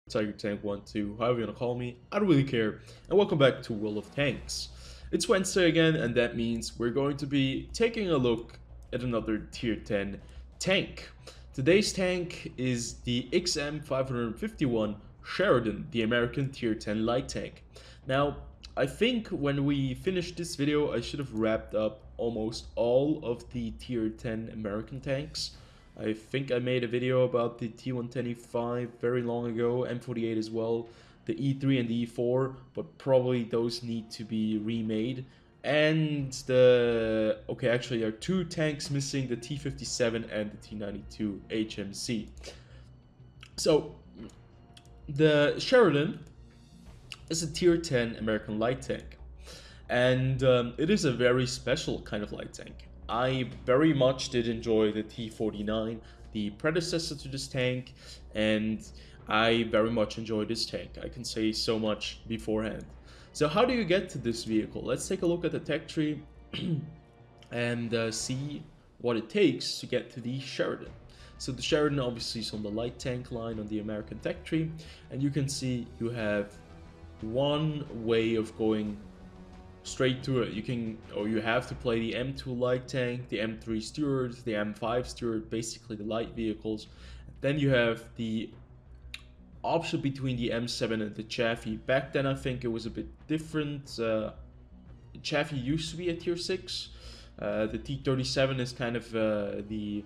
Tiger Tank 1, 2, however you wanna call me, I don't really care, and welcome back to World of Tanks. It's Wednesday again, and that means we're going to be taking a look at another tier 10 tank. Today's tank is the XM551 Sheridan, the American tier 10 light tank. Now, I think when we finish this video, I should have wrapped up almost all of the tier 10 American tanks. I think I made a video about the T110E5 very long ago, M48 as well, the E3 and the E4, but probably those need to be remade. And actually there are two tanks missing, the T57 and the T92 HMC. So, the Sheridan is a tier 10 American light tank. And it is a very special kind of light tank. I very much did enjoy the T49, the predecessor to this tank, and I very much enjoy this tank. I can say so much beforehand. So how do you get to this vehicle? Let's take a look at the tech tree and see what it takes to get to the Sheridan. So the Sheridan obviously is on the light tank line on the American tech tree, and you can see you have one way of going straight to it. You have to play the M2 light tank, the M3 Steward, the M5 Steward, basically the light vehicles. Then you have the option between the M7 and the Chaffee. Back then I think it was a bit different. Chaffee used to be a tier 6. The T37 is kind of the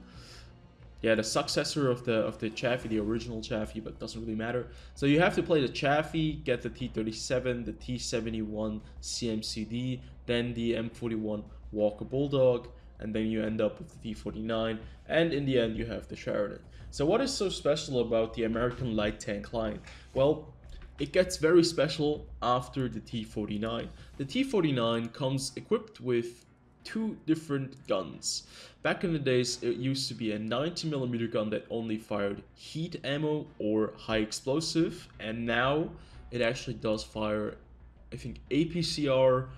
successor of the Chaffee, the original Chaffee, but doesn't really matter. So you have to play the Chaffee, get the T37, the T71 CMCD, then the M41 Walker Bulldog, and then you end up with the T49, and in the end you have the Sheridan. So what is so special about the American light tank line? Well, it gets very special after the T49. The T49 comes equipped with two different guns. Back in the days, it used to be a 90mm gun that only fired heat ammo or high explosive, and now it actually does fire, I think, APCR,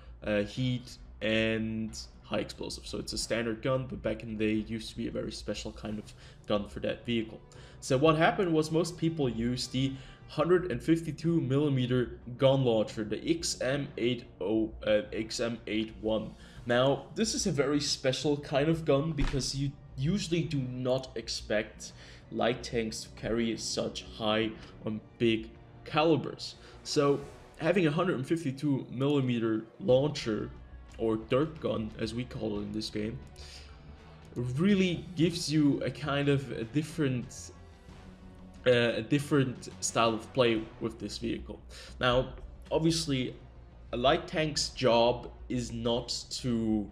heat, and high explosive. So it's a standard gun, but back in the day, it used to be a very special kind of gun for that vehicle. So what happened was most people used the 152mm gun launcher, the XM81. Now, this is a very special kind of gun because you usually do not expect light tanks to carry such high on big calibers. So having a 152mm launcher, or dirt gun as we call it in this game, really gives you a kind of a different style of play with this vehicle. Now, obviously, a light tank's job is not to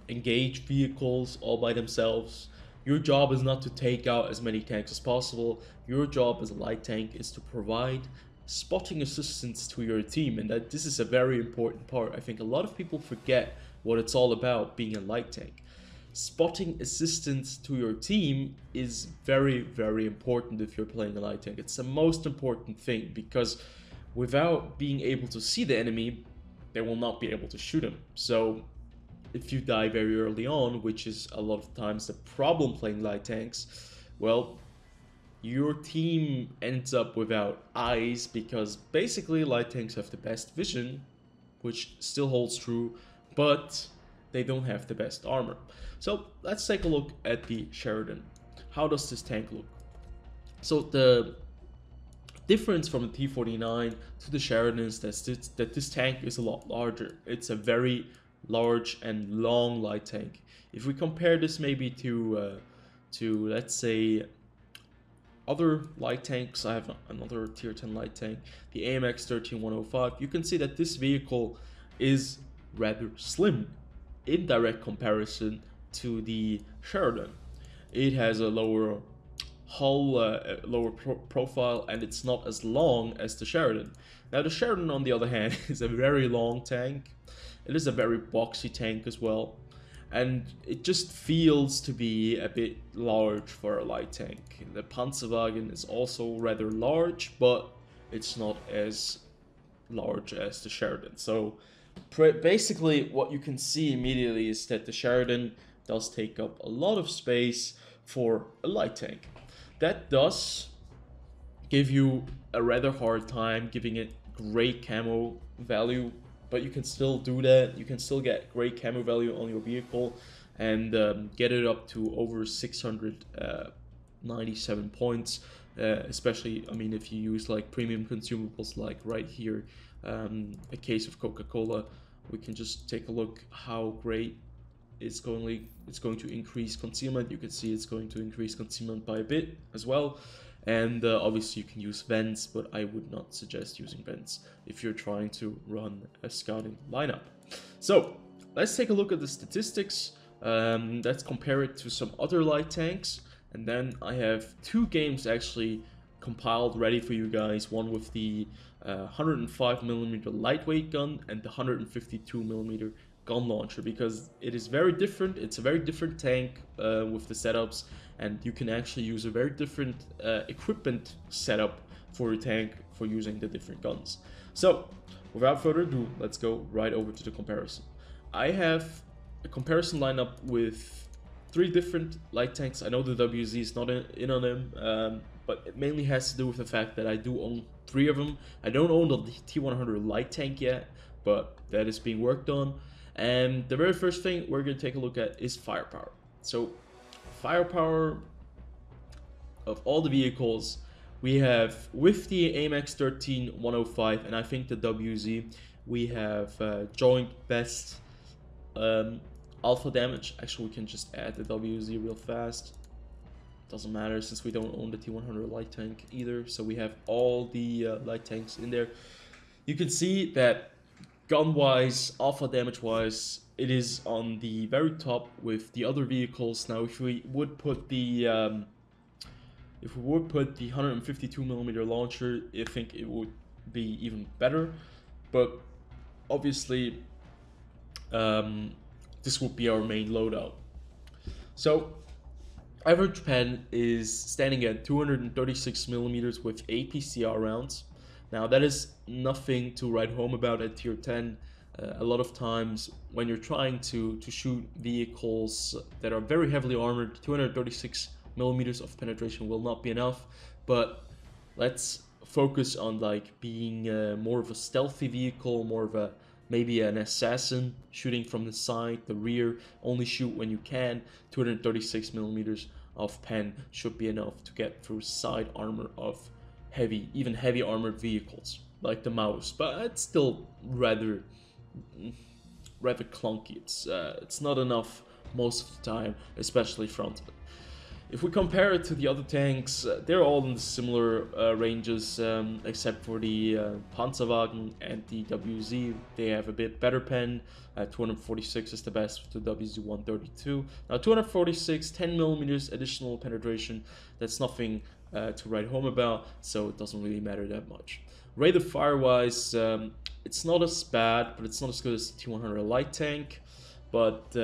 engage vehicles all by themselves. Your job is not to take out as many tanks as possible. Your job as a light tank is to provide spotting assistance to your team, and that this is a very important part. I think a lot of people forget what it's all about being a light tank. Spotting assistance to your team is very, very important if you're playing a light tank. It's the most important thing, because without being able to see the enemy, they will not be able to shoot him. So if you die very early on, which is a lot of times the problem playing light tanks, well, your team ends up without eyes, because basically light tanks have the best vision, which still holds true, but they don't have the best armor. So let's take a look at the Sheridan. How does this tank look? So the difference from the T49 to the Sheridan is that this tank is a lot larger. It's a very large and long light tank. If we compare this maybe to let's say other light tanks, I have another tier 10 light tank, the AMX 13105, you can see that this vehicle is rather slim in direct comparison to the Sheridan. It has a lower hull, lower profile, and it's not as long as the Sheridan. Now the Sheridan, on the other hand, is a very long tank. It is a very boxy tank as well, and it just feels to be a bit large for a light tank. The Panzerwagen is also rather large, but it's not as large as the Sheridan. So basically what you can see immediately is that the Sheridan does take up a lot of space for a light tank. That does give you a rather hard time giving it great camo value, but you can still do that. You can still get great camo value on your vehicle and get it up to over 697 points, especially, I mean, if you use like premium consumables like right here, a case of Coca-Cola. We can just take a look how great it's going to increase concealment. You can see it's going to increase concealment by a bit as well. And obviously you can use vents, but I would not suggest using vents if you're trying to run a scouting lineup. So let's take a look at the statistics. Let's compare it to some other light tanks. And then I have two games actually compiled ready for you guys. One with the 105mm lightweight gun and the 152mm gun launcher, because it is very different. It's a very different tank with the setups, and you can actually use a very different equipment setup for your tank for using the different guns. So without further ado, let's go right over to the comparison. I have a comparison lineup with 3 different light tanks. I know the WZ is not in on them, but it mainly has to do with the fact that I do own 3 of them. I don't own the T100 light tank yet, but that is being worked on. And the very first thing we're going to take a look at is firepower. So firepower of all the vehicles, we have with the AMX 13105 and I think the WZ, we have joint best alpha damage. Actually, we can just add the WZ real fast. Doesn't matter since we don't own the T100 light tank either. So we have all the light tanks in there. You can see that gun-wise, alpha damage-wise, it is on the very top with the other vehicles. Now, if we would put the 152mm launcher, I think it would be even better. But obviously, this would be our main loadout. So average pen is standing at 236mm with 8 PCR rounds. Now that is nothing to write home about at tier 10. A lot of times when you're trying to shoot vehicles that are very heavily armored, 236mm of penetration will not be enough. But let's focus on like being more of a stealthy vehicle, more of a maybe an assassin, shooting from the side, the rear, only shoot when you can. 236mm of pen should be enough to get through side armor of even heavy armored vehicles like the mouse, but it's still rather clunky. It's not enough most of the time, especially fronted. If we compare it to the other tanks, they're all in similar ranges, except for the Panzerwagen and the WZ. They have a bit better pen. 246 is the best with the WZ 132. Now 246, 10mm additional penetration. That's nothing to write home about, so it doesn't really matter that much. Rate of fire wise, it's not as bad, but it's not as good as the T100 light tank. But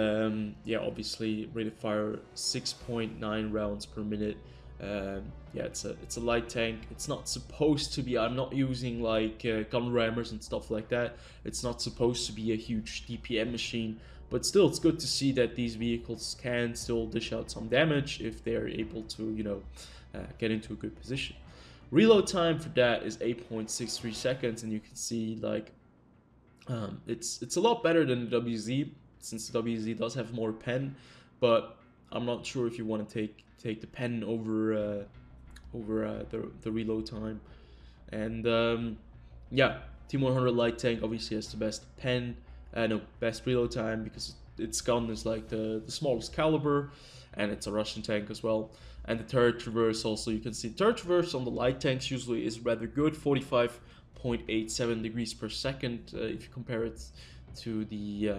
yeah, obviously rate of fire 6.9 rounds per minute. Yeah, it's a light tank. It's not supposed to be. I'm not using like gun rammers and stuff like that. It's not supposed to be a huge DPM machine. But still, it's good to see that these vehicles can still dish out some damage if they are able to, you know, get into a good position. Reload time for that is 8.63 seconds, and you can see like it's a lot better than the WZ, since the WZ does have more pen, but I'm not sure if you want to take the pen over the reload time. And yeah, T100 light tank obviously has the best best reload time, because its gun is like the smallest caliber, and it's a Russian tank as well. And the turret traverse also, you can see turret traverse on the light tanks usually is rather good, 45.87 degrees per second. If you compare it to the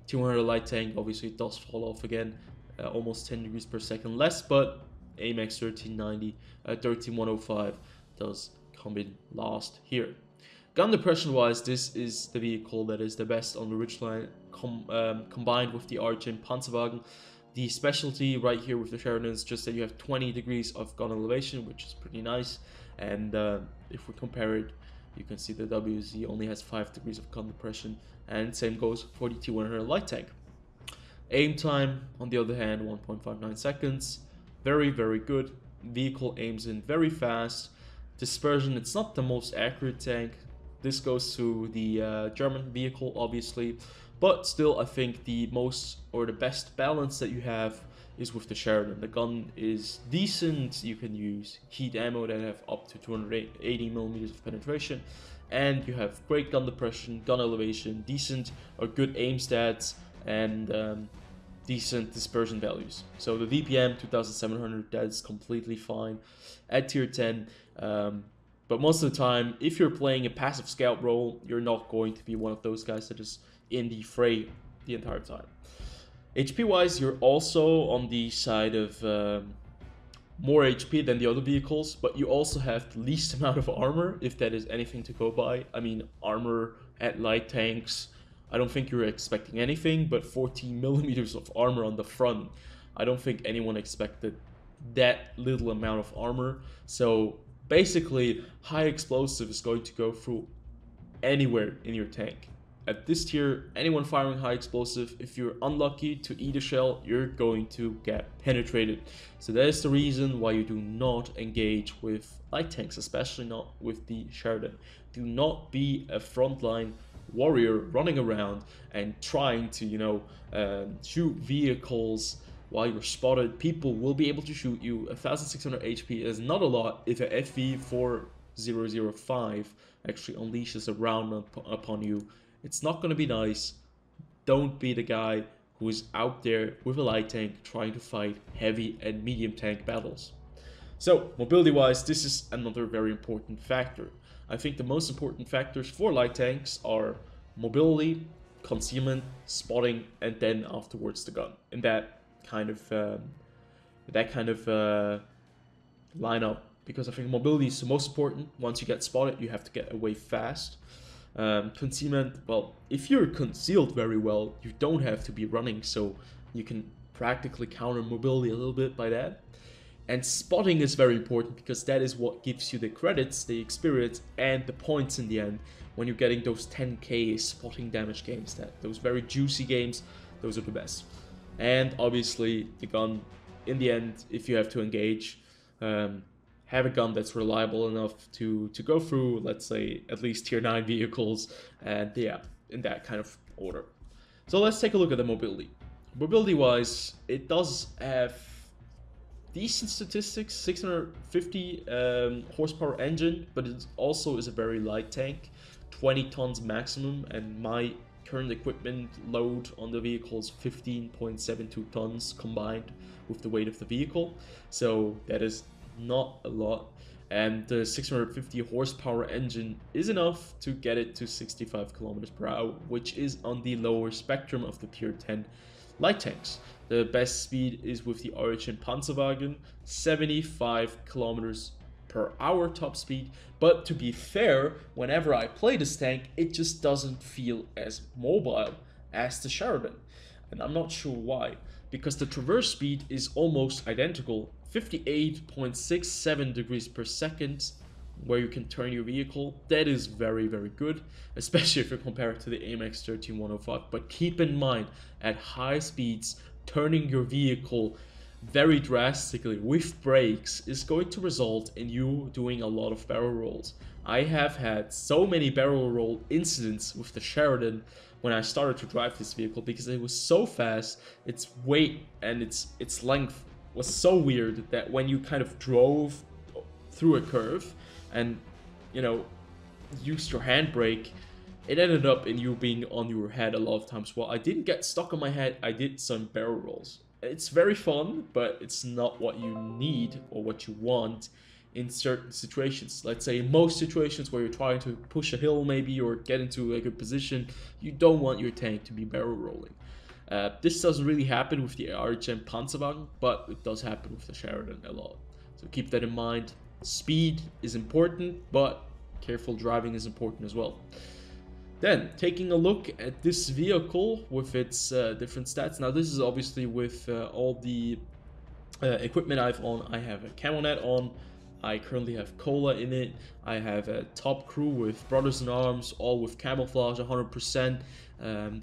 T100 light tank, obviously it does fall off again, almost 10 degrees per second less, but AMX 13105 does come in last here. Gun depression wise, this is the vehicle that is the best on the ridgeline, combined with the RGM Panzerwagen. The specialty right here with the Sheridan is just that you have 20 degrees of gun elevation, which is pretty nice. And if we compare it, you can see the WZ only has 5 degrees of gun depression, and same goes for the T100 light tank. Aim time, on the other hand, 1.59 seconds. Very, very good. Vehicle aims in very fast. Dispersion, it's not the most accurate tank. This goes to the German vehicle, obviously, but still, I think the most or the best balance that you have is with the Sheridan. The gun is decent. You can use heat ammo that have up to 280 millimeters of penetration, and you have great gun depression, gun elevation, decent or good aim stats, and decent dispersion values. So the VPM 2700, that's completely fine at tier 10. But most of the time, if you're playing a passive scout role, you're not going to be one of those guys that is in the fray the entire time. HP wise, you're also on the side of more HP than the other vehicles, but you also have the least amount of armor, if that is anything to go by. I mean, armor at light tanks, I don't think you're expecting anything, but 14 millimeters of armor on the front, I don't think anyone expected that little amount of armor. So basically, high explosive is going to go through anywhere in your tank. At this tier, anyone firing high explosive, if you're unlucky to eat a shell, you're going to get penetrated. So that is the reason why you do not engage with light tanks, especially not with the Sheridan. Do not be a frontline warrior running around and trying to, shoot vehicles while you're spotted. People will be able to shoot you. 1600 HP is not a lot if a FV4005 actually unleashes a round upon you. It's not going to be nice. Don't be the guy who is out there with a light tank trying to fight heavy and medium tank battles. So, mobility wise, this is another very important factor. I think the most important factors for light tanks are mobility, concealment, spotting, and then afterwards the gun. In that kind of lineup, because I think mobility is the most important. Once you get spotted, you have to get away fast. Concealment, well, if you're concealed very well, you don't have to be running, so you can practically counter mobility a little bit by that. And spotting is very important because that is what gives you the credits, the experience, and the points in the end when you're getting those 10k spotting damage games. Those very juicy games, those are the best. And obviously the gun, in the end, if you have to engage, have a gun that's reliable enough to go through, let's say, at least tier 9 vehicles, and yeah, in that kind of order. So let's take a look at the mobility. Mobility wise, it does have decent statistics, 650 horsepower engine, but it also is a very light tank, 20 tons maximum, and my current equipment load on the vehicle is 15.72 tons combined with the weight of the vehicle, so that is not a lot. And the 650 horsepower engine is enough to get it to 65 kilometers per hour, which is on the lower spectrum of the tier 10 light tanks. The best speed is with the XM551 75 kilometers per hour top speed, but to be fair, whenever I play this tank, it just doesn't feel as mobile as the Sheridan, and I'm not sure why, because the traverse speed is almost identical, 58.67 degrees per second, where you can turn your vehicle. That is very, very good, especially if you compare it to the AMX 13105. But keep in mind, at high speeds, turning your vehicle very drastically with brakes is going to result in you doing a lot of barrel rolls. I have had so many barrel roll incidents with the Sheridan when I started to drive this vehicle because it was so fast, its weight and its length was so weird that when you kind of drove through a curve and, used your handbrake, it ended up in you being on your head a lot of times. Well, I didn't get stuck on my head, I did some barrel rolls. It's very fun, but it's not what you need or what you want in certain situations. Let's say in most situations where you're trying to push a hill maybe or get into a good position, you don't want your tank to be barrel rolling. This doesn't really happen with the XM551, but it does happen with the Sheridan a lot. So keep that in mind. Speed is important, but careful driving is important as well. Then, taking a look at this vehicle with its different stats. Now, this is obviously with all the equipment I've on. I have a camo net on. I currently have cola in it. I have a top crew with Brothers in Arms, all with camouflage 100%,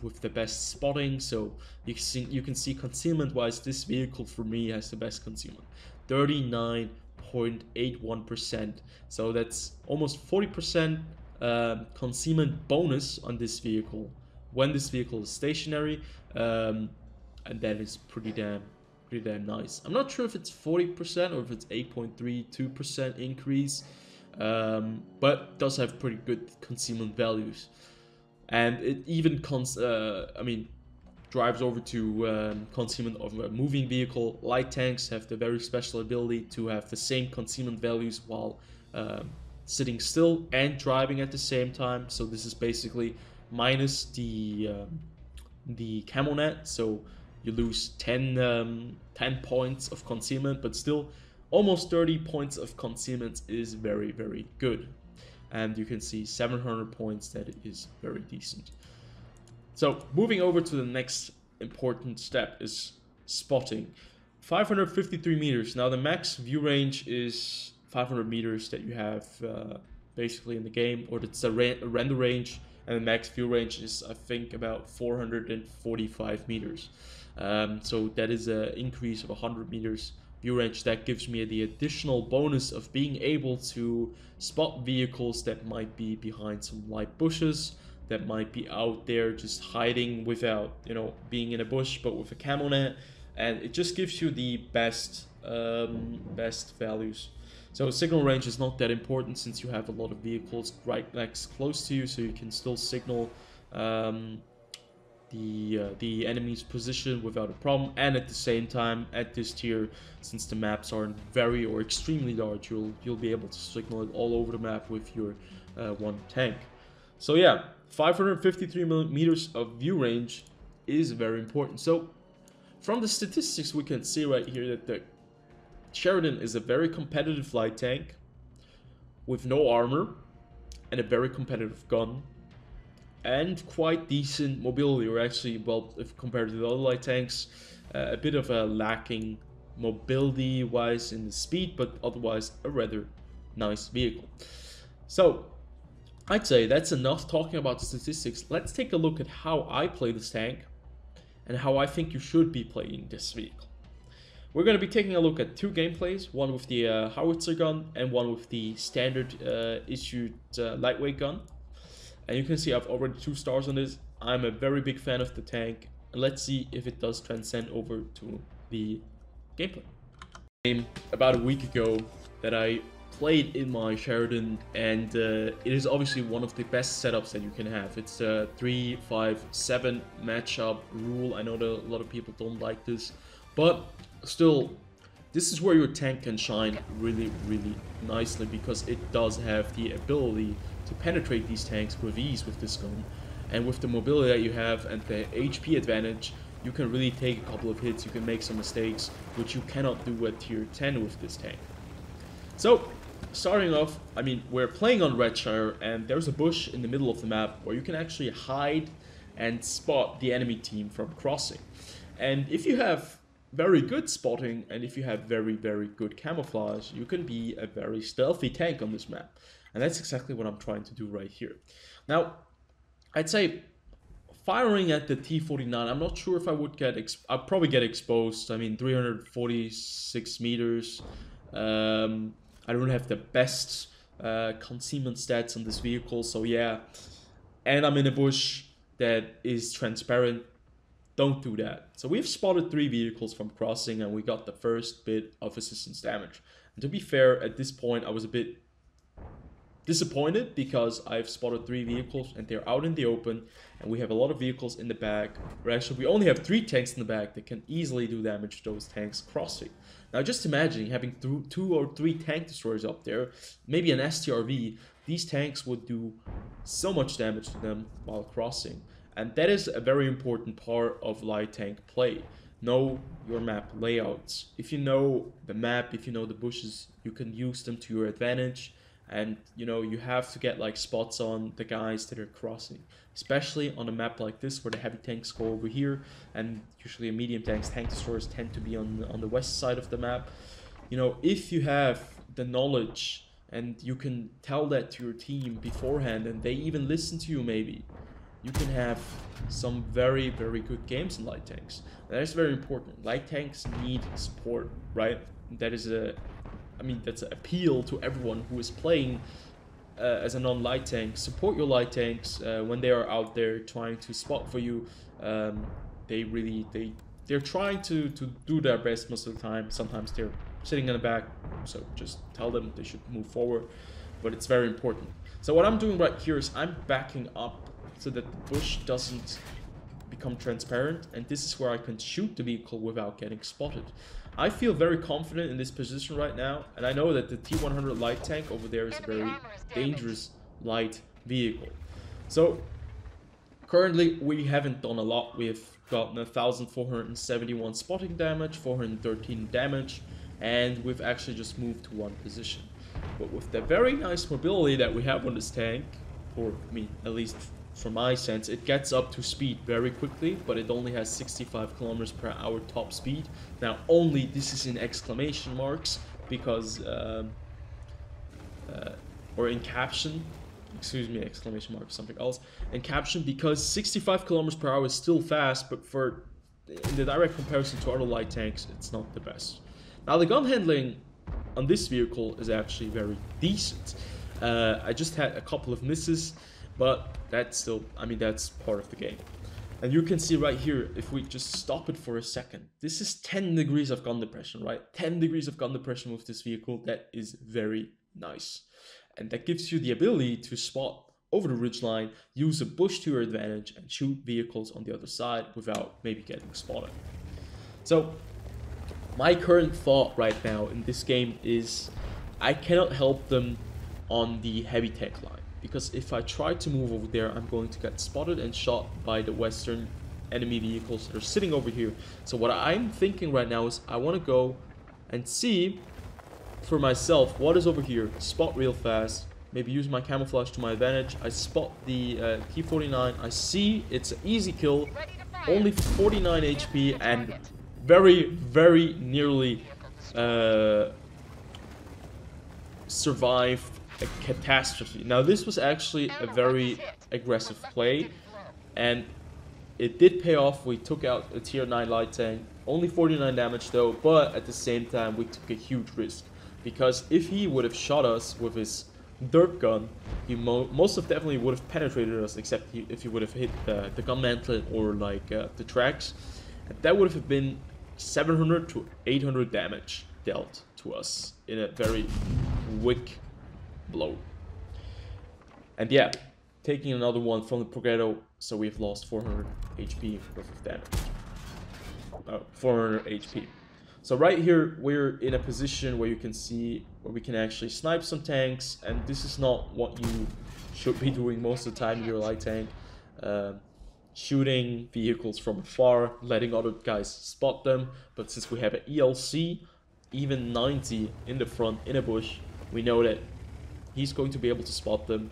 with the best spotting. So you can see concealment wise, this vehicle for me has the best concealment, 39 9.81%. So that's almost 40% concealment bonus on this vehicle when this vehicle is stationary, and that is pretty damn nice. I'm not sure if it's 40% or if it's 8.32% increase, but does have pretty good concealment values, and it even drives over to concealment of a moving vehicle. Light tanks have the very special ability to have the same concealment values while sitting still and driving at the same time. So this is basically minus the camo net, so you lose 10 points of concealment, but still almost 30 points of concealment is very, very good. And you can see 700 points, that is very decent. So moving over to the next important step is spotting. 553 meters. Now the max view range is 500 meters that you have basically in the game, or it's a render range, and the max view range is, I think, about 445 meters. So that is an increase of 100 meters view range. That gives me the additional bonus of being able to spot vehicles that might be behind some light bushes, that might be out there just hiding without, you know, being in a bush, but with a camo net, and it just gives you the best values. So signal range is not that important since you have a lot of vehicles right next close to you, so you can still signal the enemy's position without a problem. And at the same time, at this tier, since the maps aren't very or extremely large, you'll be able to signal it all over the map with your one tank. So yeah, 553 meters of view range is very important. So from the statistics, we can see right here that the Sheridan is a very competitive light tank with no armor and a very competitive gun and quite decent mobility, or actually, well, if compared to the other light tanks, a bit of a lacking mobility wise in the speed, but otherwise a rather nice vehicle. So I'd say that's enough talking about the statistics. Let's take a look at how I play this tank and how I think you should be playing this vehicle. We're going to be taking a look at two gameplays, one with the howitzer gun and one with the standard issued lightweight gun. And you can see I've already 2 stars on this. I'm a very big fan of the tank, and let's see if it does transcend over to the gameplay. About a week ago that I played in my Sheridan, and it is obviously one of the best setups that you can have. It's a 3-5-7 matchup rule. I know that a lot of people don't like this, but still, this is where your tank can shine really, really nicely, because it does have the ability to penetrate these tanks with ease with this gun. And with the mobility that you have and the HP advantage, you can really take a couple of hits, you can make some mistakes, which you cannot do at tier 10 with this tank. So, starting off, I mean, we're playing on Redshire, and there's a bush in the middle of the map where you can actually hide and spot the enemy team from crossing. And if you have very good spotting, and if you have very, very good camouflage, you can be a very stealthy tank on this map. And that's exactly what I'm trying to do right here. Now, I'd say firing at the T49, I'm not sure if I would get, I'd probably get exposed. I mean, 346 meters. I don't have the best concealment stats on this vehicle, so yeah. And I'm in a bush that is transparent. Don't do that. So we've spotted 3 vehicles from crossing, and we got the first bit of assistance damage. And to be fair, at this point, I was a bit disappointed because I've spotted 3 vehicles and they're out in the open, and we have a lot of vehicles in the back. Or actually, we only have 3 tanks in the back that can easily do damage to those tanks crossing. Now, just imagine having 2 or 3 tank destroyers up there, maybe an STRV. These tanks would do so much damage to them while crossing. And that is a very important part of light tank play. Know your map layouts. If you know the map, if you know the bushes, you can use them to your advantage. And, you know, you have to get like spots on the guys that are crossing, especially on a map like this where the heavy tanks go over here, and usually a medium tank destroyers tend to be on the west side of the map. You know, if you have the knowledge and you can tell that to your team beforehand, and they even listen to you, maybe you can have some very, very good games in light tanks. And that is very important. Light tanks need support, right? That is a I mean, that's an appeal to everyone who is playing as a non-light tank. Support your light tanks when they are out there trying to spot for you. They're trying to do their best most of the time. Sometimes they're sitting in the back, so just tell them they should move forward. But it's very important. So what I'm doing right here is I'm backing up so that the bush doesn't become transparent, and this is where I can shoot the vehicle without getting spotted. I feel very confident in this position right now, and I know that the T100 light tank over there is a very dangerous light vehicle. So currently we haven't done a lot. We've gotten 1,471 spotting damage, 413 damage, and we've actually just moved to one position. But with the very nice mobility that we have on this tank, or I mean, at least from my sense, it gets up to speed very quickly, but it only has 65 kilometers per hour top speed. Now, only this is in exclamation marks because, or in caption, excuse me, exclamation mark, something else, in caption, because 65 kilometers per hour is still fast, but for in the direct comparison to other light tanks, it's not the best. Now, the gun handling on this vehicle is actually very decent. I just had a couple of misses, but that's still, I mean, that's part of the game. And you can see right here, if we just stop it for a second, this is 10 degrees of gun depression, right? 10 degrees of gun depression with this vehicle. That is very nice. And that gives you the ability to spot over the ridgeline, use a bush to your advantage, and shoot vehicles on the other side without maybe getting spotted. So my current thought right now in this game is I cannot help them on the heavy tank line, because if I try to move over there, I'm going to get spotted and shot by the western enemy vehicles that are sitting over here. So what I'm thinking right now is I want to go and see for myself what is over here, spot real fast, maybe use my camouflage to my advantage. I spot the T49, I see it's an easy kill, only 49 HP, and very nearly survived a catastrophe. Now, this was actually a very aggressive play, and it did pay off. We took out a tier 9 light tank, only 49 damage though, but at the same time we took a huge risk, because if he would have shot us with his dirt gun, he most of definitely would have penetrated us, except if he would have hit the gun mantlet or like the tracks, and that would have been 700 to 800 damage dealt to us in a very quick blow. And yeah, taking another one from the Progredo, so we've lost 400 HP worth of damage. 400 HP. So right here, we're in a position where you can see where we can actually snipe some tanks, and this is not what you should be doing most of the time in your light tank. Shooting vehicles from afar, letting other guys spot them, but since we have an ELC, even 90 in the front in a bush, we know that he's going to be able to spot them.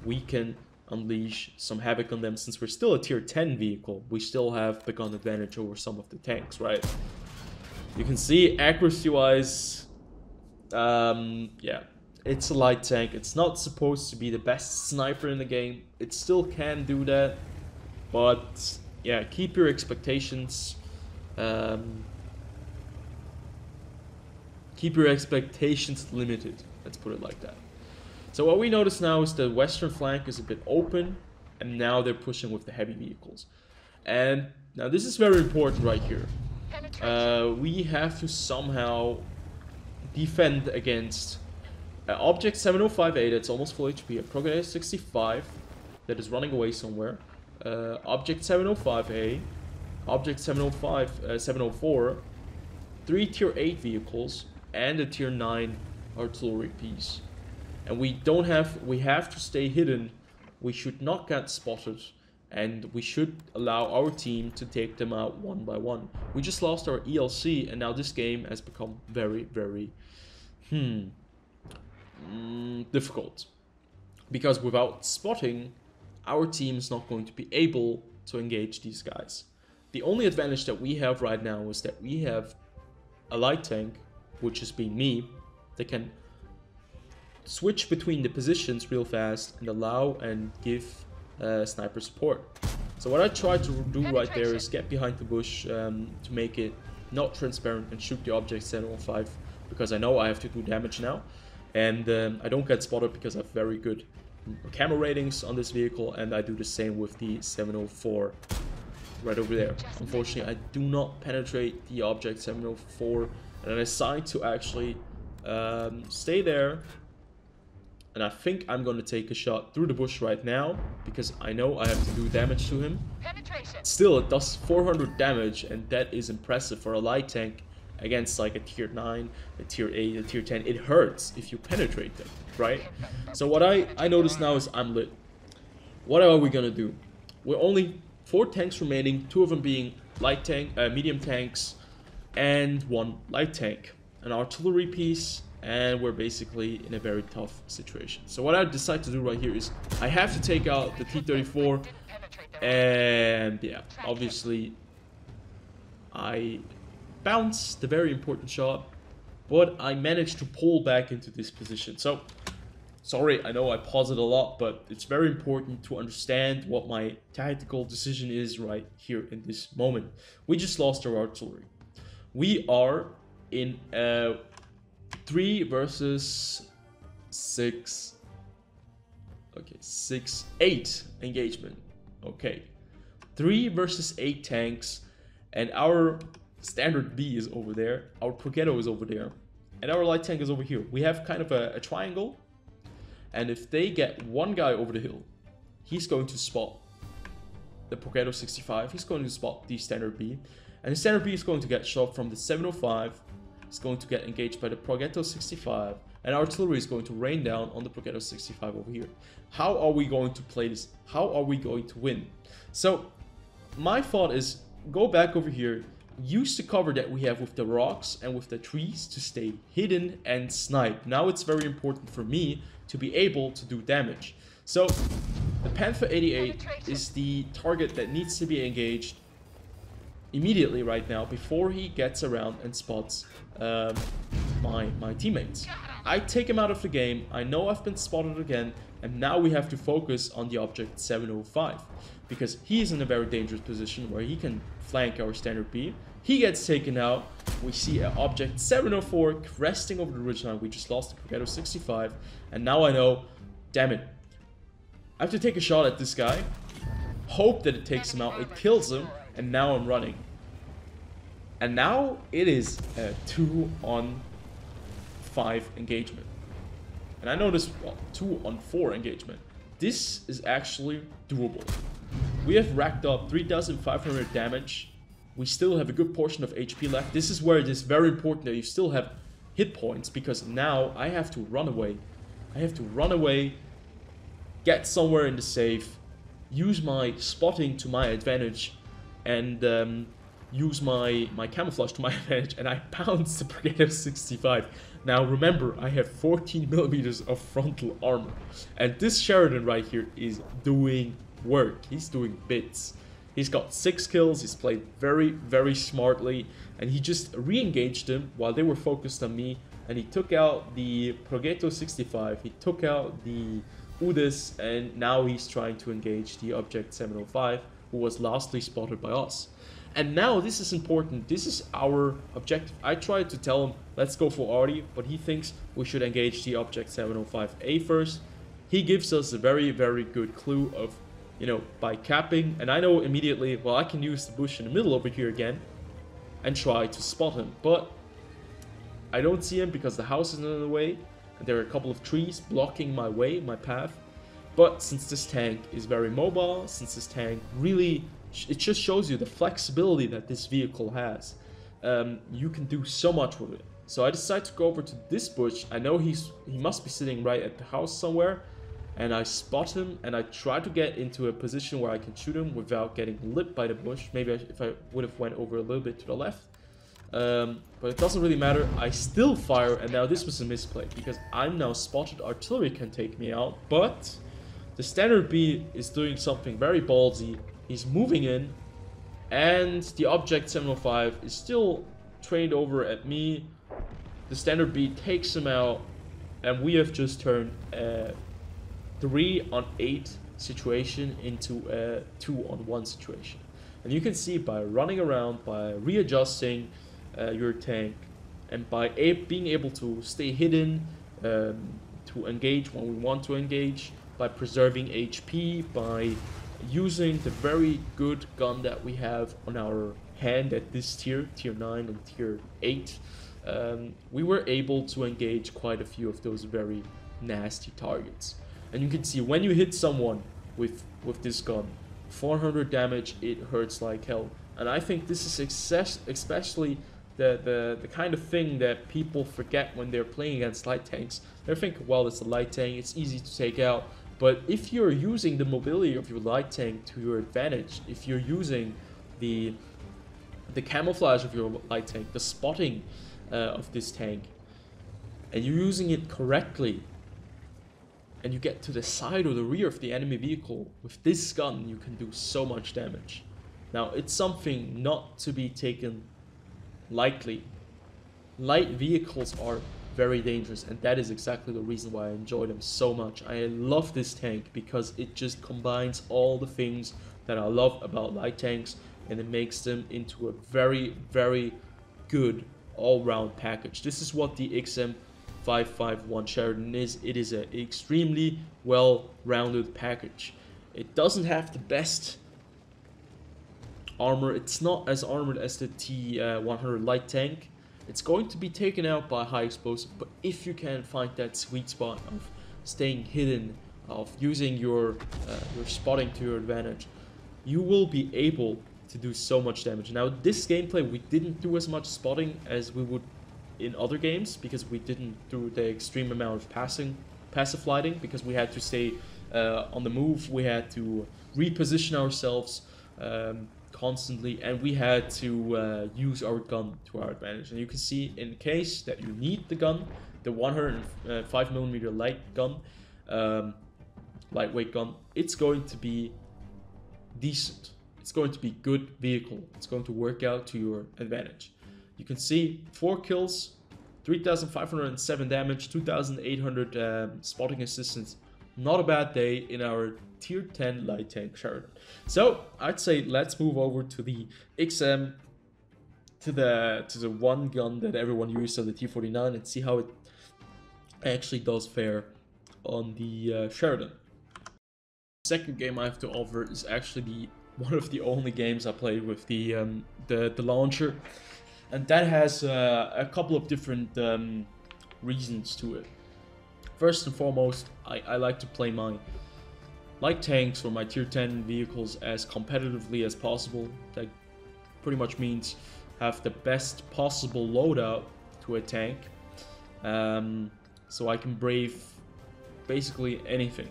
We can unleash some havoc on them. Since we're still a tier 10 vehicle, we still have the gun advantage over some of the tanks, right? You can see accuracy wise, yeah, it's a light tank. It's not supposed to be the best sniper in the game. It still can do that, but yeah, keep your expectations limited, let's put it like that. So what we notice now is the western flank is a bit open, and now they're pushing with the heavy vehicles. And now this is very important right here. We have to somehow defend against Object 7058, that's almost full HP, a Progredo 65 that is running away somewhere, Object 705A, Object 704, 3 tier 8 vehicles, and a tier 9 artillery piece. And we have to stay hidden. We should not get spotted, and we should allow our team to take them out one by one. We just lost our ELC, and now this game has become very difficult, because without spotting, our team is not going to be able to engage these guys. The only advantage that we have right now is that we have a light tank, which is being me, that can switch between the positions real fast and allow and give sniper support. So what I try to do right there is get behind the bush to make it not transparent and shoot the Object 705 because I know I have to do damage now. And I don't get spotted because I have very good camera ratings on this vehicle, and I do the same with the 704 right over there. Unfortunately, I do not penetrate the object 704, and I decide to actually stay there. And I think I'm going to take a shot through the bush right now, because I know I have to do damage to him. Still, it does 400 damage, and that is impressive for a light tank against like a tier 9, a tier 8, a tier 10. It hurts if you penetrate them, right? So what I notice now is I'm lit. What are we going to do? We're only 4 tanks remaining, 2 of them being light tank, medium tanks, and 1 light tank. An artillery piece, and we're basically in a very tough situation. So what I decide to do right here is I have to take out the T-34, and yeah, obviously I bounce the very important shot, but I managed to pull back into this position. So sorry, I know I pause it a lot, but it's very important to understand what my tactical decision is right here in this moment. We just lost our artillery. We are in a 3 versus 6, okay, 6, 8 engagement. Okay, 3 versus 8 tanks, and our standard B is over there, our Progetto is over there, and our light tank is over here. We have kind of a triangle, and if they get one guy over the hill, he's going to spot the Progetto 65, he's going to spot the standard B, and the standard B is going to get shot from the 705, it's going to get engaged by the Progetto 65, and artillery is going to rain down on the Progetto 65 over here. How are we going to play this? How are we going to win? So my thought is go back over here, use the cover that we have with the rocks and with the trees to stay hidden and snipe. Now it's very important for me to be able to do damage. So the Panther 88 is the target that needs to be engaged immediately right now before he gets around and spots my teammates. I take him out of the game. I know I've been spotted again, and now we have to focus on the object 705 because he is in a very dangerous position where he can flank our standard B. He gets taken out. We see an object 704 cresting over the ridgeline. We just lost the Progetto 65, and now I know, damn it, I have to take a shot at this guy, hope that it takes him out, it kills him, and now I'm running. And now it is a 2-on-5 engagement. And I know this, well, 2-on-4 engagement. This is actually doable. We have racked up 3,500 damage. We still have a good portion of HP left. This is where it is very important that you still have hit points, because now I have to run away. I have to run away, get somewhere in the safe, use my spotting to my advantage, and use my camouflage to my advantage, and I bounce the Progetto 65. Now remember, I have 14 millimeters of frontal armor, and this Sheridan right here is doing work. He's doing bits. He's got 6 kills, he's played very, very smartly, and he just re-engaged them while they were focused on me, and he took out the Progetto 65, he took out the Udis, and now he's trying to engage the object 705, who was lastly spotted by us. And now this is important, this is our objective. I tried to tell him, let's go for Artie, but he thinks we should engage the object 705A first. He gives us a very, very good clue of, you know, by capping, and I know immediately, well, I can use the bush in the middle over here again and try to spot him, but I don't see him because the house is in the way, and there are a couple of trees blocking my way, my path. But since this tank is very mobile, since this tank really, it just shows you the flexibility that this vehicle has. You can do so much with it. So I decide to go over to this bush. I know he must be sitting right at the house somewhere, and I spot him, and I try to get into a position where I can shoot him without getting lit by the bush. Maybe if I would have went over a little bit to the left. But it doesn't really matter. I still fire, and now this was a misplay because I'm now spotted. Artillery can take me out, but the standard B is doing something very ballsy. He's moving in, and the object 705 is still trained over at me. The standard B takes him out, and we have just turned a 3-on-8 situation into a 2-on-1 situation. And you can see by running around, by readjusting your tank, and by being able to stay hidden, to engage when we want to engage, by preserving HP, by using the very good gun that we have on our hand at this tier 9 and tier 8, we were able to engage quite a few of those very nasty targets. And you can see when you hit someone with this gun, 400 damage, it hurts like hell. And I think this is especially the kind of thing that people forget when they're playing against light tanks. They think, well, it's a light tank, it's easy to take out. But if you're using the mobility of your light tank to your advantage, if you're using the camouflage of your light tank, the spotting of this tank, and you're using it correctly, and you get to the side or the rear of the enemy vehicle, with this gun you can do so much damage. Now, it's something not to be taken lightly. Light vehicles are very dangerous, and that is exactly the reason why I enjoy them so much. I love this tank because it just combines all the things that I love about light tanks, and it makes them into a very, very good all-round package. This is what the XM551 Sheridan is. It is an extremely well-rounded package. It doesn't have the best armor. It's not as armored as the T100 light tank. It's going to be taken out by high explosive, but if you can find that sweet spot of staying hidden, of using your spotting to your advantage, you will be able to do so much damage. Now, this gameplay, we didn't do as much spotting as we would in other games, because we didn't do the extreme amount of passive lighting, because we had to stay on the move, we had to reposition ourselves constantly, and we had to use our gun to our advantage. And you can see, in case that you need the gun, the 105mm light gun, lightweight gun, it's going to be decent. It's going to be good vehicle. It's going to work out to your advantage. You can see 4 kills, 3,507 damage, 2,800 spotting assistance. Not a bad day in our tier 10 light tank Sheridan. So I'd say let's move over to the XM, to the one gun that everyone used on the T49, and see how it actually does fare on the Sheridan. Second game I have to offer is actually one of the only games I played with the launcher, and that has a couple of different reasons to it. First and foremost, I like to play my light tanks or my tier 10 vehicles as competitively as possible. That pretty much means have the best possible loadout to a tank, so I can brave basically anything.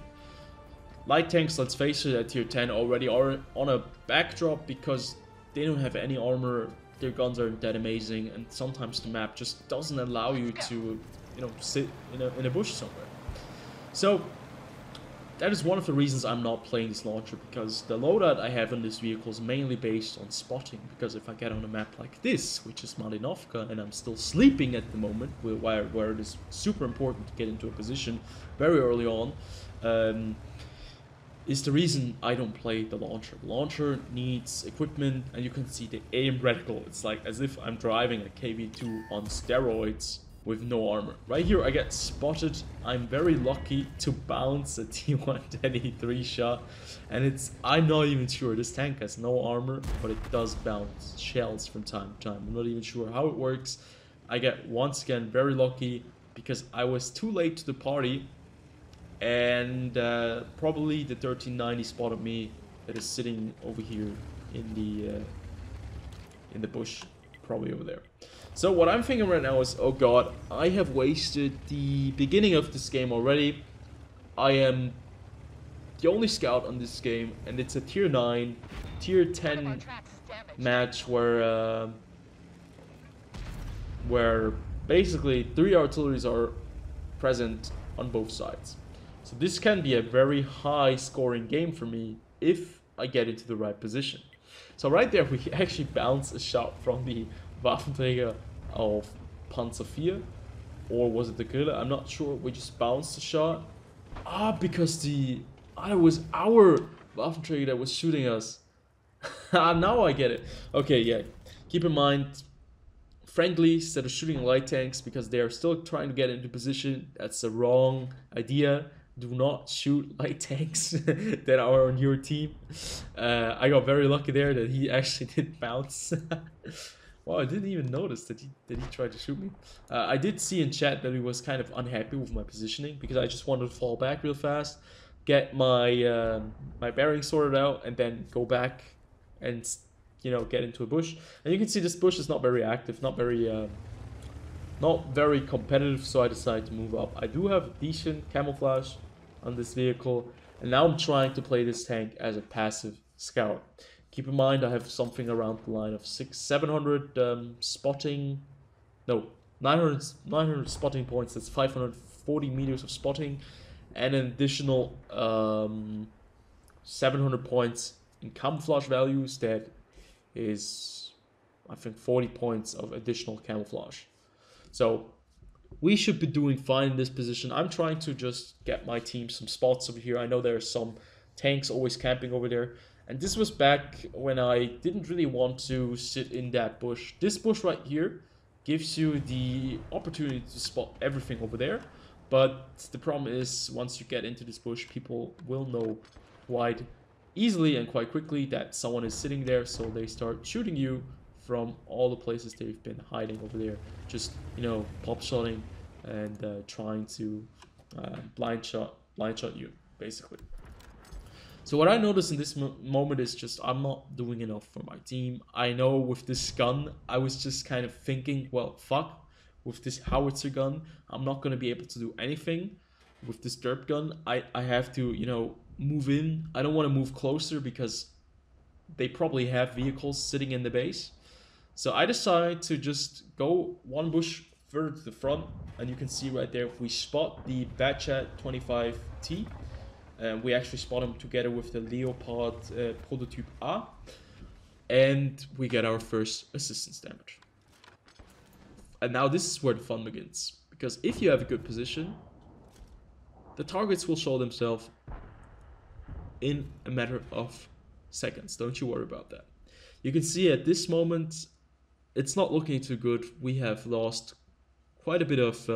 Light tanks, let's face it, at tier 10 already are on a backdrop because they don't have any armor, their guns aren't that amazing, and sometimes the map just doesn't allow you to, you know, sit in a bush somewhere. So that is one of the reasons I'm not playing this launcher, because the loadout I have on this vehicle is mainly based on spotting. Because if I get on a map like this, which is Malinovka, and I'm still sleeping at the moment, where it is super important to get into a position very early on, is the reason I don't play the launcher. The launcher needs equipment, and you can see the aim reticle. It's like as if I'm driving a KV2 on steroids with no armor. Right here I get spotted. I'm very lucky to bounce a T110E3 shot, and I'm not even sure. This tank has no armor, but it does bounce shells from time to time. I'm not even sure how it works. I get, once again, very lucky because I was too late to the party, and probably the 1390 spotted me, that is sitting over here in the bush, probably over there. So what I'm thinking right now is, oh god, I have wasted the beginning of this game already. I am the only scout on this game, and it's a tier 9, tier 10 match where basically 3 artilleries are present on both sides. So this can be a very high scoring game for me if I get into the right position. So right there we actually bounce a shot from the Waffenträger of Panzer IV, or was it the Grille? I'm not sure. We just bounced the shot. Because it was our Waffenträger that was shooting us. Now I get it. Okay, yeah. Keep in mind, friendly instead of shooting light tanks because they are still trying to get into position. That's the wrong idea. Do not shoot light tanks that are on your team. I got very lucky there that he actually did bounce. Wow, I didn't even notice that he tried to shoot me. I did see in chat that he was kind of unhappy with my positioning because I just wanted to fall back real fast, get my my bearings sorted out, and then go back and get into a bush. And you can see this bush is not very active, not very competitive, so I decided to move up. I do have decent camouflage on this vehicle, and now I'm trying to play this tank as a passive scout. Keep in mind I have something around the line of 700 spotting, no, 900 spotting points. That's 540 meters of spotting, and an additional 700 points in camouflage values. That is, I think, 40 points of additional camouflage. So we should be doing fine in this position. I'm trying to just get my team some spots over here. I know there are some tanks always camping over there. And this was back when I didn't really want to sit in that bush. This bush right here gives you the opportunity to spot everything over there. But the problem is, once you get into this bush, people will know quite easily and quite quickly that someone is sitting there. So they start shooting you from all the places they've been hiding over there. Just, pop shotting and trying to blind shot you, basically. So what I noticed in this moment is just I'm not doing enough for my team. I know with this gun, I was just kind of thinking, well, fuck, with this howitzer gun, I'm not going to be able to do anything. With this derp gun, I have to, move in. I don't want to move closer because they probably have vehicles sitting in the base. So I decided to just go one bush further to the front. And you can see right there, if we spot the Batchat 25T, we actually spot him together with the Leopard Prototype A, and we get our first assistance damage. And now this is where the fun begins, because if you have a good position, the targets will show themselves in a matter of seconds. Don't you worry about that. You can see at this moment, it's not looking too good. We have lost quite a bit of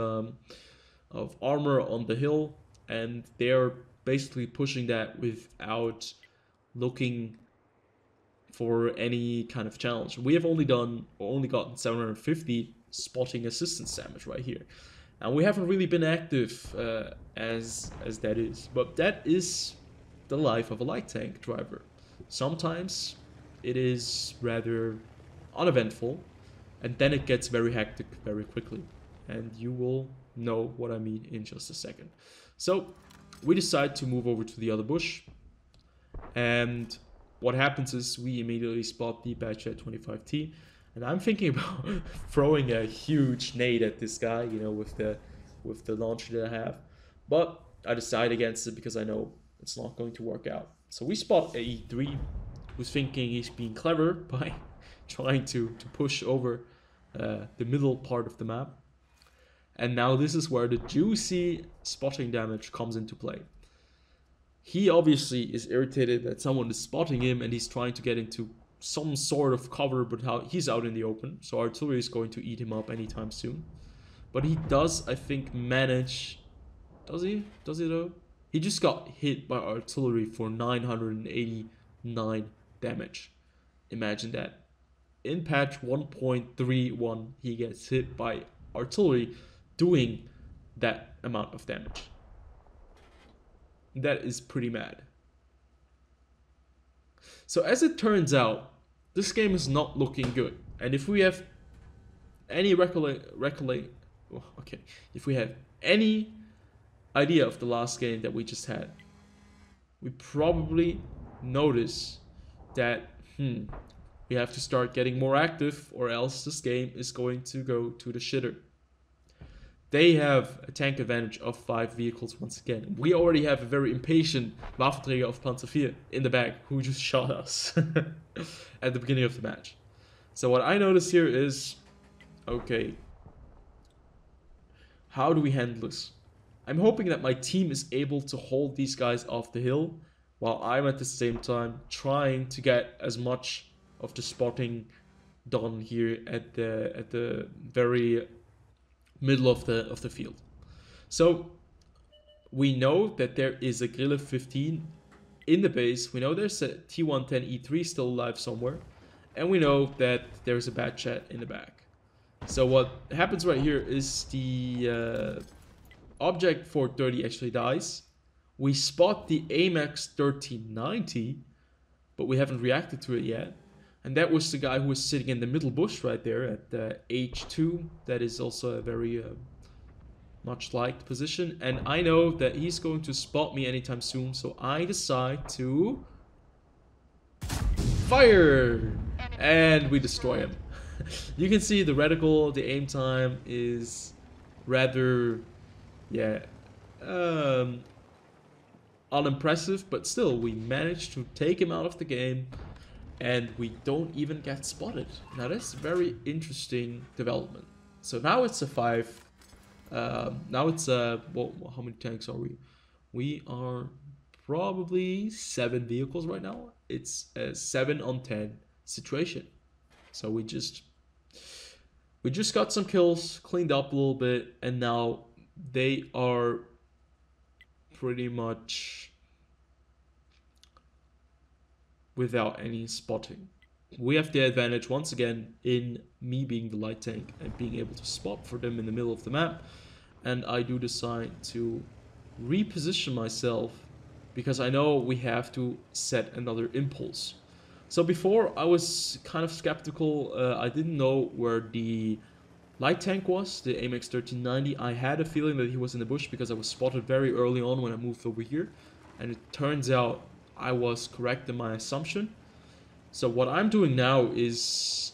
armor on the hill, and they're basically pushing that without looking for any kind of challenge. We have only gotten 750 spotting assistance damage right here, and we haven't really been active as that is. But that is the life of a light tank driver. Sometimes it is rather uneventful, and then it gets very hectic very quickly, and you will know what I mean in just a second. So we decide to move over to the other bush, and what happens is we immediately spot the Batchat 25T, and I'm thinking about throwing a huge nade at this guy, with the launcher that I have, but I decide against it because I know it's not going to work out. So we spot a E3 who's thinking he's being clever by trying to push over the middle part of the map. And now this is where the juicy spotting damage comes into play. He obviously is irritated that someone is spotting him and he's trying to get into some sort of cover, but he's out in the open, so artillery is going to eat him up anytime soon. But he does, I think, manage... Does he? Does he though? He just got hit by artillery for 989 damage. Imagine that. In patch 1.31, he gets hit by artillery doing that amount of damage. That is pretty mad. So as it turns out, this game is not looking good. And if we have any if we have any idea of the last game that we just had, we probably notice that we have to start getting more active, or else this game is going to go to the shitter. They have a tank advantage of 5 vehicles once again. We already have a very impatient Waffenträger of Panzer IV in the back who just shot us at the beginning of the match. So what I notice here is, okay, how do we handle this? I'm hoping that my team is able to hold these guys off the hill, while I'm at the same time trying to get as much of the spotting done here at the very middle of the field. So we know that there is a Grille 15 in the base. We know there's a T110E3 still alive somewhere, and we know that there's a bad chat in the back. So what happens right here is the object 430 actually dies. We spot the AMAX 1390, but we haven't reacted to it yet. And that was the guy who was sitting in the middle bush right there at H2. That is also a very much liked position. And I know that he's going to spot me anytime soon, so I decide to fire! And we destroy him. You can see the reticle, the aim time is rather, yeah, unimpressive, but still we managed to take him out of the game and we don't even get spotted. Now that's a very interesting development. So now it's a 5. Now it's a, well, how many tanks are we? We are probably 7 vehicles right now. It's a 7 on 10 situation. So we just got some kills, cleaned up a little bit, and now they are pretty much without any spotting. We have the advantage once again in me being the light tank and being able to spot for them in the middle of the map. And I do decide to reposition myself because I know we have to set another impulse. So before I was kind of skeptical. I didn't know where the light tank was, the AMX 1390. I had a feeling that he was in the bush because I was spotted very early on when I moved over here. And it turns out I was correct in my assumption. So what I'm doing now is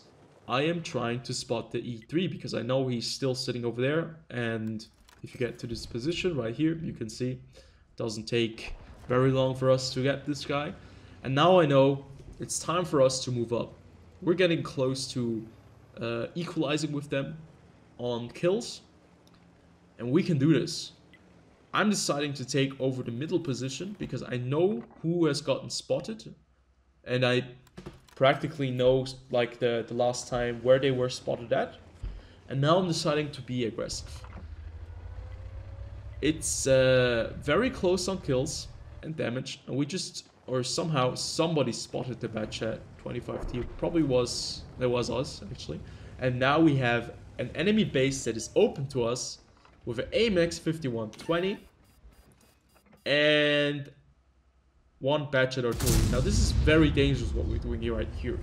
I am trying to spot the E3 because I know he's still sitting over there. And if you get to this position right here, you can see it doesn't take very long for us to get this guy. And now I know it's time for us to move up. We're getting close to equalizing with them on kills. And we can do this. I'm deciding to take over the middle position because I know who has gotten spotted. And I practically know like the last time where they were spotted at. And now I'm deciding to be aggressive. It's very close on kills and damage. And we just, or somehow somebody spotted the bad chat 25T. Probably was, that was us actually. And now we have an enemy base that is open to us with an AMX 5120 and one bad chat artillery. Now this is very dangerous what we're doing here right here.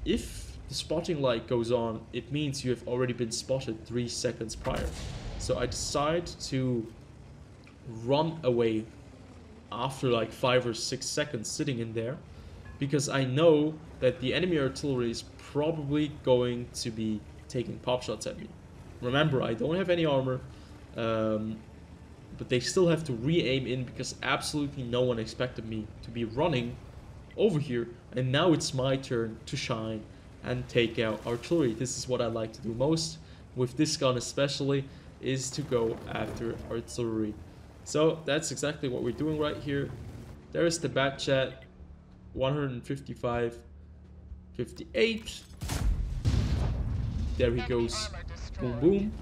If the spotting light goes on, it means you have already been spotted 3 seconds prior. So I decide to run away after like 5 or 6 seconds sitting in there because I know that the enemy artillery is probably going to be taking pop shots at me. Remember, I don't have any armor, but they still have to re-aim in because absolutely no one expected me to be running over here. And now it's my turn to shine and take out artillery. This is what I like to do most, with this gun especially, is to go after artillery. So that's exactly what we're doing right here. There is the bad chat, 155, 58. There he goes, boom boom.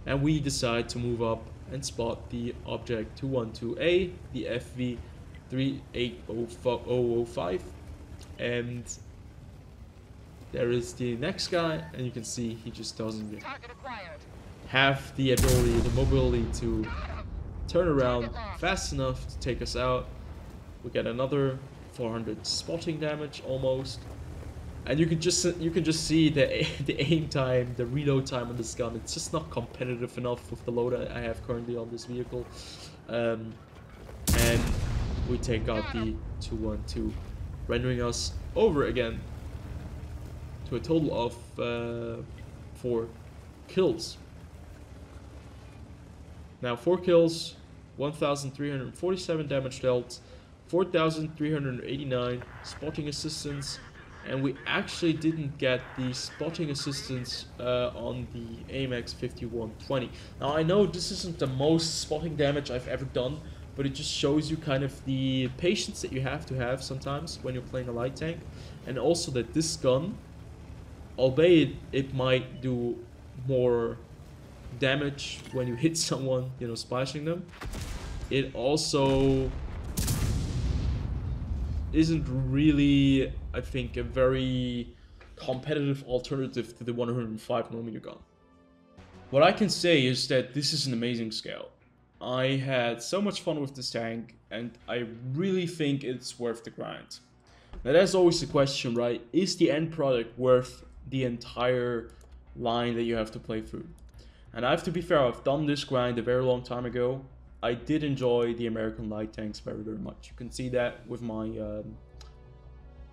And we decide to move up and spot the object 212A, the FV38005. And there is the next guy, and you can see he just doesn't have the ability, the mobility to turn around fast enough to take us out. We get another 400 spotting damage almost. And you can just see the aim time, the reload time on this gun. It's just not competitive enough with the load I have currently on this vehicle. And we take out the 212, rendering us over again to a total of 4 kills. Now 4 kills, 1,347 damage dealt, 4,389 spotting assistance. And we actually didn't get the spotting assistance on the AMX 5120. Now I know this isn't the most spotting damage I've ever done, but it just shows you kind of the patience that you have to have sometimes when you're playing a light tank. And also that this gun albeit it might do more damage when you hit someone, you know, splashing them. It also isn't really, I think, a very competitive alternative to the 105mm gun. What I can say is that this is an amazing scale. I had so much fun with this tank, and I really think it's worth the grind. Now that's always the question, right? Is the end product worth the entire line that you have to play through? And I have to be fair, I've done this grind a very long time ago. I did enjoy the American light tanks very, very much. You can see that with my,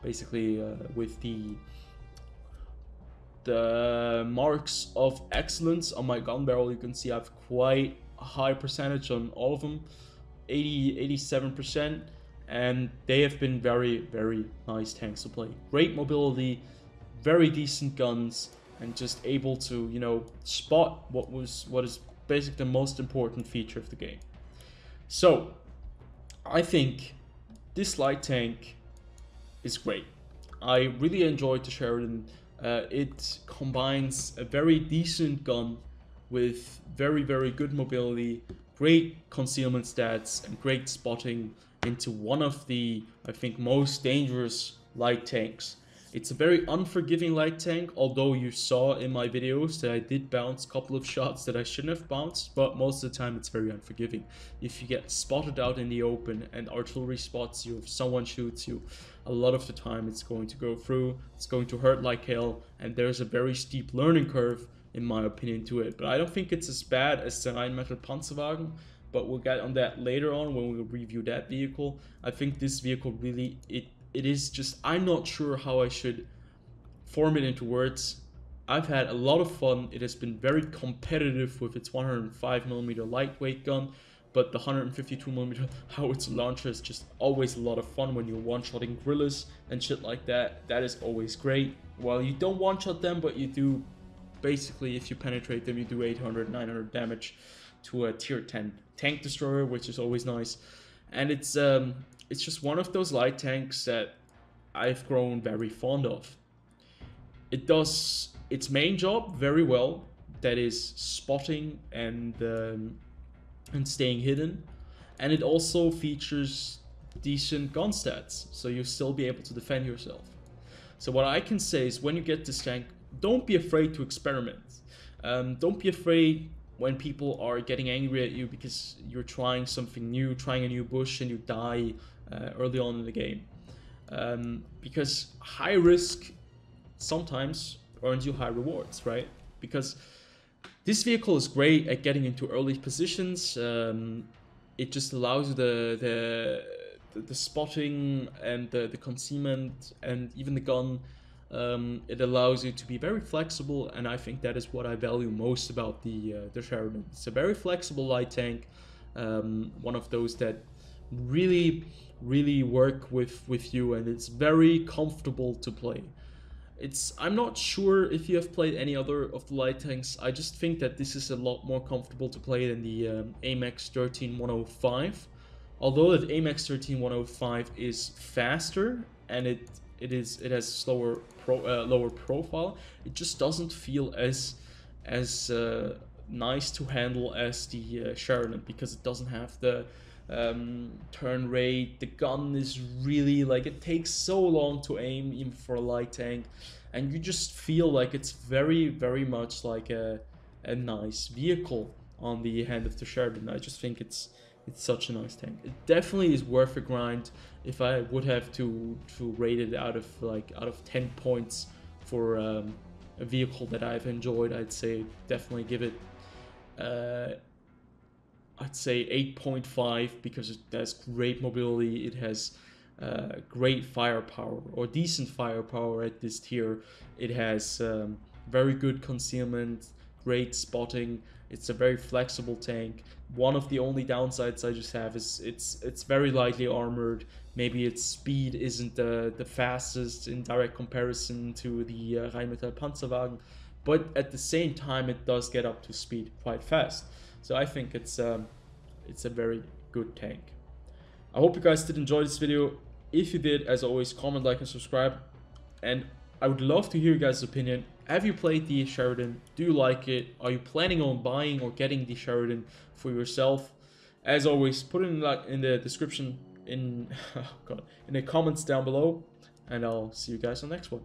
with the marks of excellence on my gun barrel. You can see I have quite a high percentage on all of them, 87%, and they have been very, very nice tanks to play. Great mobility, very decent guns, and just able to, you know, spot what is basically the most important feature of the game. So I think this light tank is great. I really enjoyed the Sheridan. It combines a very decent gun with very, very good mobility, great concealment stats, and great spotting into one of the, I think, most dangerous light tanks. It's a very unforgiving light tank, although you saw in my videos that I did bounce a couple of shots that I shouldn't have bounced, but most of the time it's very unforgiving. If you get spotted out in the open and artillery spots you, if someone shoots you, a lot of the time it's going to go through, it's going to hurt like hell, and there's a very steep learning curve, in my opinion, to it. But I don't think it's as bad as the Rheinmetall Panzerwagen, but we'll get on that later on when we review that vehicle. I think this vehicle really, it is just, I'm not sure how I should form it into words. I've had a lot of fun. It has been very competitive with its 105mm lightweight gun, but the 152mm howitzer launcher is just always a lot of fun when you're one-shotting guerrillas and shit like that. That is always great. Well, you don't one-shot them, but you do, basically, if you penetrate them, you do 800, 900 damage to a tier 10 tank destroyer, which is always nice. And it's just one of those light tanks that I've grown very fond of. It does its main job very well, that is spotting and staying hidden, and it also features decent gun stats, so you'll still be able to defend yourself. So what I can say is, when you get this tank, don't be afraid to experiment. Don't be afraid when people are getting angry at you because you're trying something new, trying a new bush, and you die early on in the game. Because high risk sometimes earns you high rewards, right? Because this vehicle is great at getting into early positions. It just allows you the spotting and the concealment and even the gun. It allows you to be very flexible, and I think that is what I value most about the Sheridan. It's a very flexible light tank, one of those that really work with you, and it's very comfortable to play. I'm not sure if you have played any other of the light tanks. I just think that this is a lot more comfortable to play than the AMX 13105. Although the AMX 13105 is faster and it has lower profile, it just doesn't feel as nice to handle as the Sheridan, because it doesn't have the turn rate. The gun is really, like, it takes so long to aim even for a light tank, and you just feel like it's very much like a nice vehicle on the hand of the Sheridan. I just think it's such a nice tank. It definitely is worth a grind. If I would have to rate it out of 10 points for a vehicle that I've enjoyed, I'd say definitely give it I'd say 8.5, because it has great mobility, it has great firepower, or decent firepower at this tier. It has very good concealment, great spotting. It's a very flexible tank. One of the only downsides I just have is it's very lightly armored. Maybe its speed isn't the fastest in direct comparison to the Rheinmetall Panzerwagen, but at the same time it does get up to speed quite fast. So I think it's a very good tank. I hope you guys did enjoy this video. If you did, as always, comment, like, and subscribe. And I would love to hear your guys' opinion. Have you played the Sheridan? Do you like it? Are you planning on buying or getting the Sheridan for yourself? As always, put it in the description in oh God, in the comments down below, and I'll see you guys on the next one.